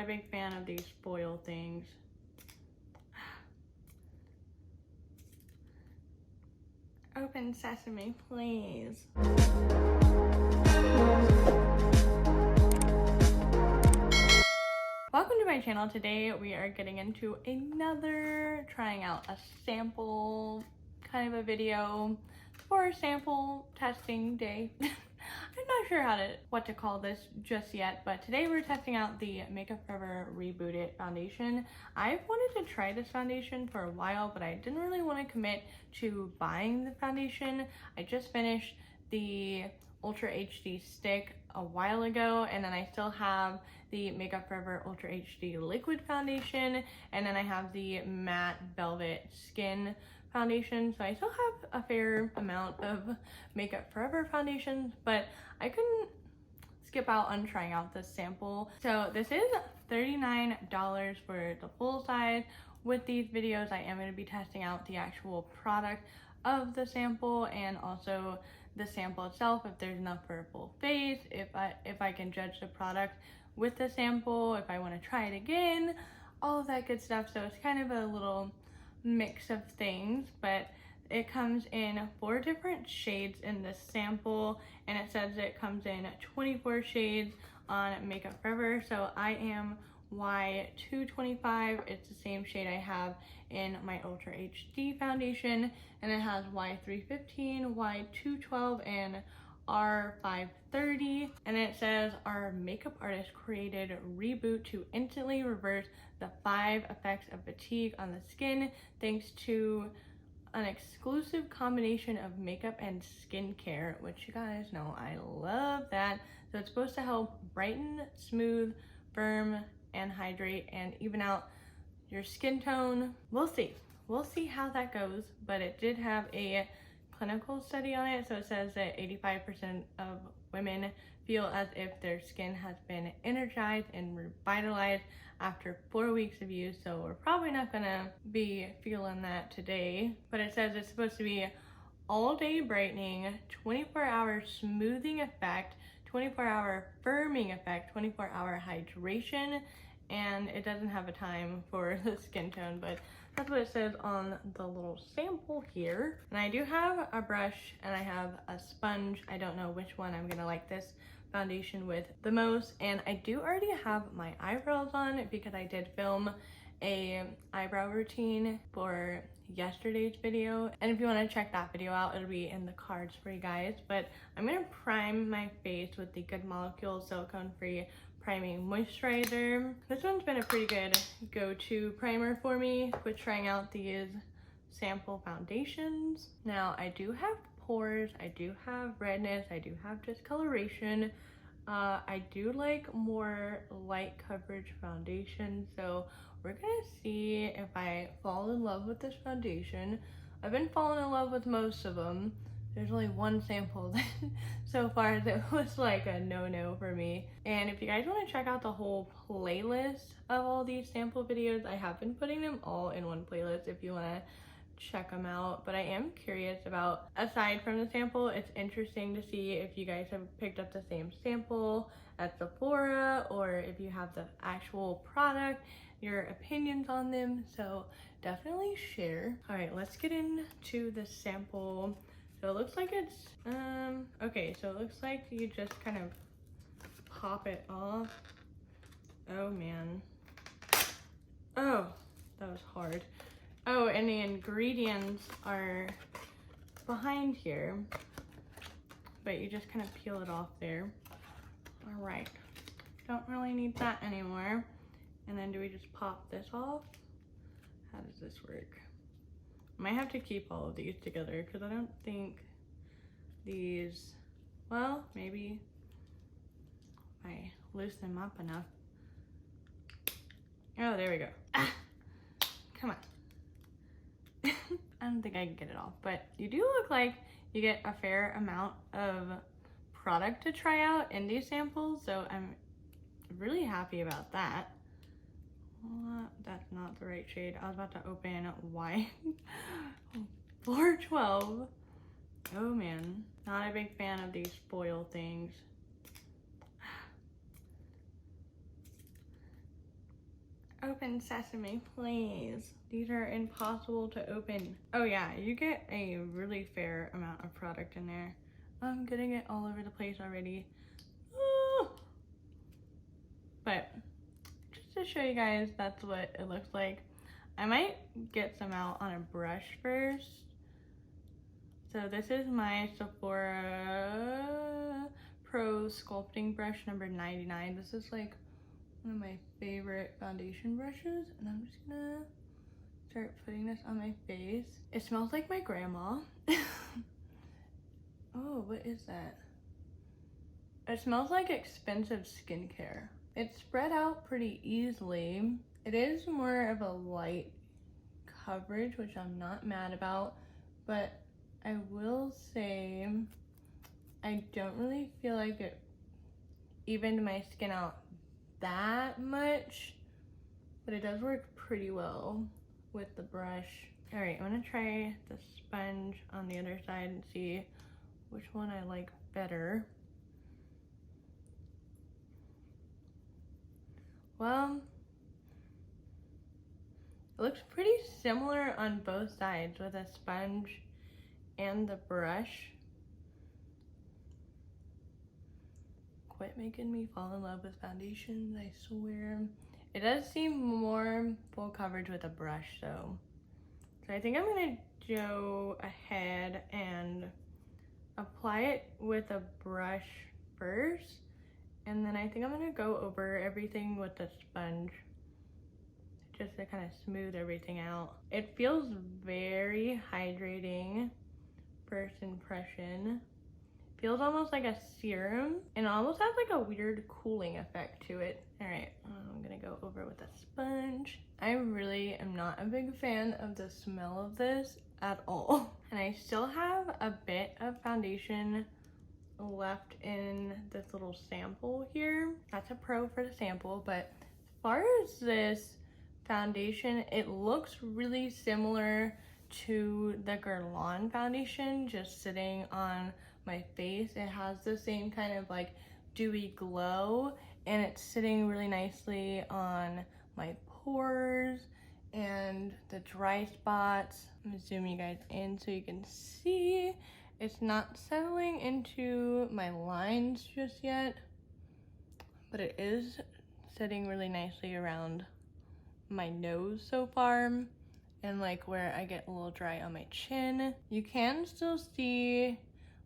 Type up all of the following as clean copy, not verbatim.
a big fan of these spoil things. Open sesame, please. Welcome to my channel. Today we are getting into another trying out a sample kind of a video for sample testing day. I'm not sure what to call this just yet, but today we're testing out the Makeup Forever Reboot It foundation. I've wanted to try this foundation for a while, but I didn't really want to commit to buying the foundation. I just finished the Ultra HD stick a while ago, and then I still have the Makeup Forever Ultra HD liquid foundation, and then I have the matte velvet skin foundation. So I still have a fair amount of Makeup Forever foundations, but I couldn't skip out on trying out this sample. So this is $39 for the full size. With these videos, I am going to be testing out the actual product of the sample and also the sample itself, if there's enough for a full face, if I can judge the product with the sample, if I want to try it again, all of that good stuff. So it's kind of a little mix of things, but it comes in 4 different shades in this sample, and it says it comes in 24 shades on Makeup Forever. So I am Y225. It's the same shade I have in my Ultra HD foundation, and it has Y315, Y212, and R530, and it says our makeup artist created Reboot to instantly reverse the 5 effects of fatigue on the skin thanks to an exclusive combination of makeup and skincare, which you guys know I love that. So it's supposed to help brighten, smooth, firm, and hydrate and even out your skin tone. We'll see how that goes, but it did have a clinical study on it. So it says that 85% of women feel as if their skin has been energized and revitalized after 4 weeks of use. So we're probably not gonna be feeling that today, but it says it's supposed to be all day brightening, 24-hour smoothing effect, 24-hour firming effect, 24-hour hydration, and it doesn't have a time for the skin tone, but that's what it says on the little sample here. And I do have a brush and I have a sponge. I don't know which one I'm gonna like this foundation with the most, and I do already have my eyebrows on because I did film a eyebrow routine for yesterday's video, and if you want to check that video out, it'll be in the cards for you guys. But I'm gonna prime my face with the Good Molecules silicone free priming moisturizer. This one's been a pretty good go-to primer for me with trying out these sample foundations. Now I do have pores, I do have redness, I do have discoloration. I do like more light coverage foundation, so we're gonna see if I fall in love with this foundation. I've been falling in love with most of them. There's only one sample that so far that was like a no-no for me. And if you guys want to check out the whole playlist of all these sample videos, I have been putting them all in one playlist if you want to check them out. But I am curious about, aside from the sample, it's interesting to see if you guys have picked up the same sample at Sephora or if you have the actual product, your opinions on them. So definitely share. All right, let's get into the sample. So it looks like it's, okay, so it looks like you just kind of pop it off. Oh man. Oh, that was hard. Oh, and the ingredients are behind here, but you just kind of peel it off there. All right, don't really need that anymore. And then do we just pop this off? How does this work? I might have to keep all of these together because I don't think these, well, maybe if I loosen them up enough. Oh, there we go. Ah, come on. I don't think I can get it off, but you do look like you get a fair amount of product to try out in these samples, so I'm really happy about that. That's not the right shade. I was about to open Y412. Oh man, not a big fan of these spoil things. Open sesame, please. These are impossible to open. Oh yeah, you get a really fair amount of product in there. I'm getting it all over the place already. Ooh. But just to show you guys, that's what it looks like. I might get some out on a brush first. So this is my Sephora Pro Sculpting Brush number 99. This is like one of my favorite foundation brushes, and I'm just gonna start putting this on my face. It smells like my grandma. Oh, what is that? It smells like expensive skincare. It's spread out pretty easily. It is more of a light coverage, which I'm not mad about, but I will say I don't really feel like it evened my skin out that much, but it does work pretty well with the brush. All right, I'm gonna try the sponge on the other side and see which one I like better. Well, it looks pretty similar on both sides with a sponge and the brush. Quit making me fall in love with foundations, I swear. It does seem more full coverage with a brush though. So I think I'm gonna go ahead and apply it with a brush first, and then I think I'm gonna go over everything with the sponge just to kind of smooth everything out. It feels very hydrating, first impression. Feels almost like a serum, and it almost has like a weird cooling effect to it. All right, I'm gonna go over with a sponge. I really am not a big fan of the smell of this at all. And I still have a bit of foundation left in this little sample here. That's a pro for the sample, but as far as this foundation, it looks really similar to the Guerlain foundation just sitting on my face. It has the same kind of like dewy glow, and it's sitting really nicely on my pores and the dry spots. I'm gonna zoom you guys in so you can see. It's not settling into my lines just yet, but it is sitting really nicely around my nose so far, and like where I get a little dry on my chin. You can still see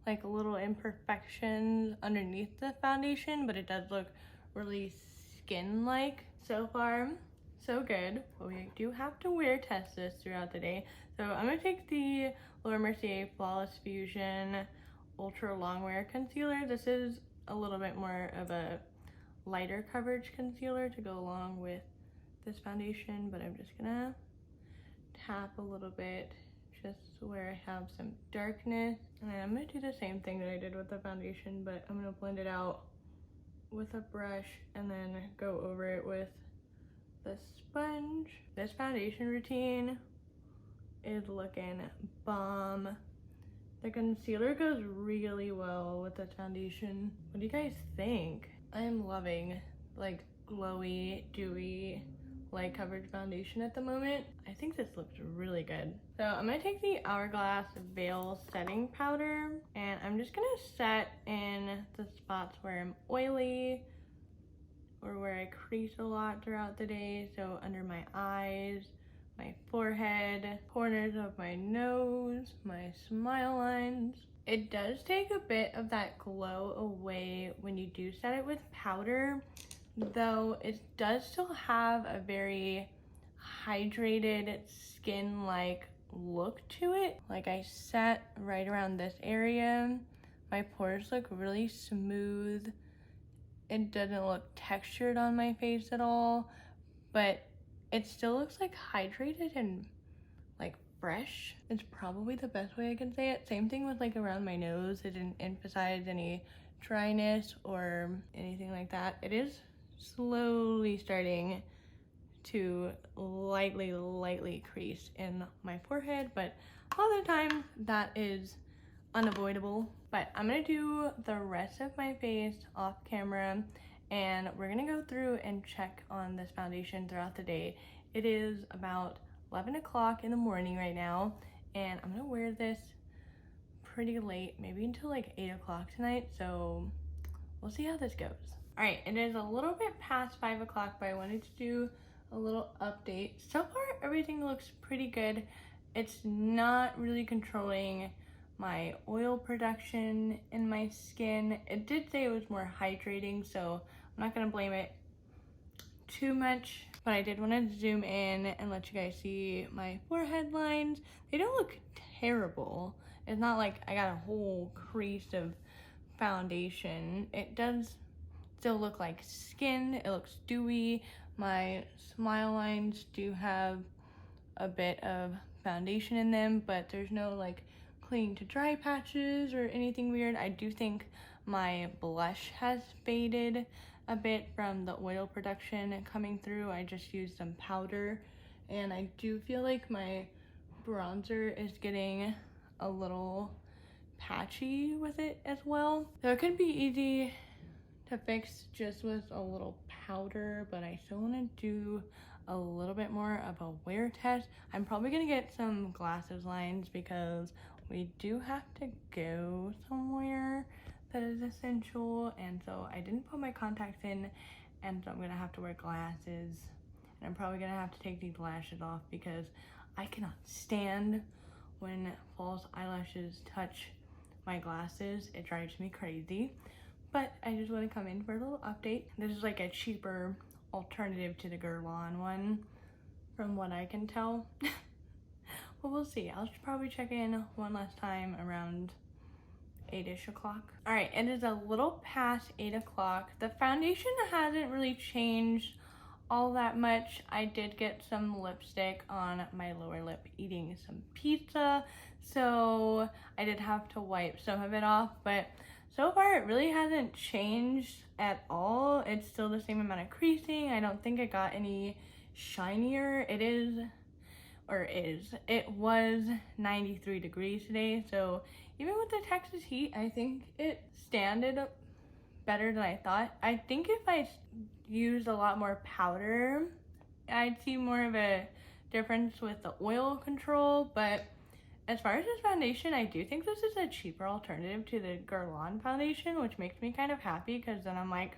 like little imperfections underneath the foundation, but it does look really skin-like. So far, so good. But we do have to wear test this throughout the day. So I'm gonna take the Laura Mercier Flawless Fusion Ultra Longwear Concealer. This is a little bit more of a lighter coverage concealer to go along with this foundation, but I'm just gonna tap a little bit just where I have some darkness. And I'm gonna do the same thing that I did with the foundation, but I'm gonna blend it out with a brush and then go over it with the sponge. This foundation routine is looking bomb. The concealer goes really well with the foundation. What do you guys think? I am loving like glowy, dewy, light coverage foundation at the moment. I think this looks really good. So I'm gonna take the Hourglass Veil setting powder, and I'm just gonna set in the spots where I'm oily or where I crease a lot throughout the day. So under my eyes, my forehead, corners of my nose, my smile lines. It does take a bit of that glow away when you do set it with powder, though it does still have a very hydrated skin-like look to it. Like I set right around this area, my pores look really smooth. It doesn't look textured on my face at all, but it still looks like hydrated and like fresh. It's probably the best way I can say it. Same thing with like around my nose. It didn't emphasize any dryness or anything like that. It is slowly starting to lightly crease in my forehead, but other times that is unavoidable. But I'm gonna do the rest of my face off camera, and we're gonna go through and check on this foundation throughout the day. It is about 11 o'clock in the morning right now, and I'm gonna wear this pretty late, maybe until like 8 o'clock tonight, so we'll see how this goes. All right, it is a little bit past 5 o'clock, but I wanted to do a little update. So far, everything looks pretty good. It's not really controlling my oil production in my skin. It did say it was more hydrating, so I'm not gonna blame it too much, but I did want to zoom in and let you guys see my forehead lines. They don't look terrible. It's not like I got a whole crease of foundation. It does still look like skin. It looks dewy. My smile lines do have a bit of foundation in them, but there's no like cling to dry patches or anything weird. I do think my blush has faded a bit from the oil production coming through. I just used some powder, and I do feel like my bronzer is getting a little patchy with it as well. So it could be easy to fix just with a little powder, but I still want to do a little bit more of a wear test. I'm probably gonna get some glasses lines because we do have to go somewhere that is essential, and so I didn't put my contacts in, and so I'm gonna have to wear glasses, and I'm probably gonna have to take these lashes off because I cannot stand when false eyelashes touch my glasses. It drives me crazy. But I just want to come in for a little update. This is like a cheaper alternative to the Guerlain one, from what I can tell. Well, we'll see. I'll probably check in one last time around 8-ish o'clock. All right, it is a little past 8 o'clock. The foundation hasn't really changed all that much. I did get some lipstick on my lower lip eating some pizza, so I did have to wipe some of it off, but so far it really hasn't changed at all. It's still the same amount of creasing. I don't think it got any shinier. It was 93 degrees today, so even with the Texas heat, I think it standed better than I thought. I think if I used a lot more powder, I'd see more of a difference with the oil control, but as far as this foundation, I do think this is a cheaper alternative to the Guerlain foundation, which makes me kind of happy because then I'm like,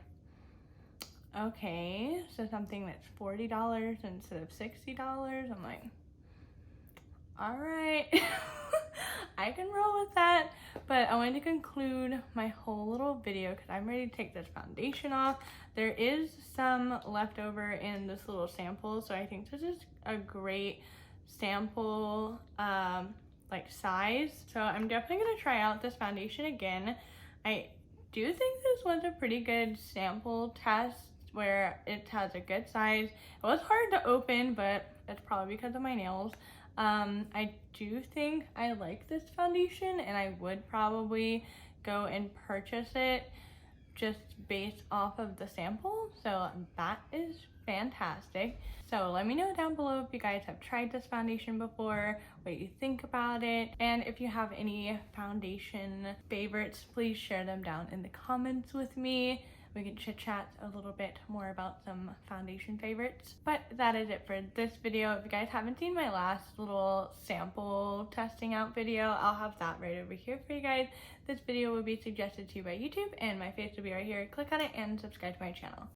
okay, so something that's $40 instead of $60, I'm like, all right. I can roll with that. But I wanted to conclude my whole little video because I'm ready to take this foundation off. There is some left over in this little sample, so I think this is a great sample like size. So I'm definitely gonna try out this foundation again. I do think this was a pretty good sample test where it has a good size. It was hard to open, but that's probably because of my nails. I do think I like this foundation, and I would probably go and purchase it just based off of the sample. So that is fantastic. So let me know down below if you guys have tried this foundation before, what you think about it, and if you have any foundation favorites, please share them down in the comments with me. We can chit chat a little bit more about some foundation favorites. But that is it for this video. If you guys haven't seen my last little sample testing out video, I'll have that right over here for you guys. This video will be suggested to you by YouTube, and my face will be right here. Click on it and subscribe to my channel.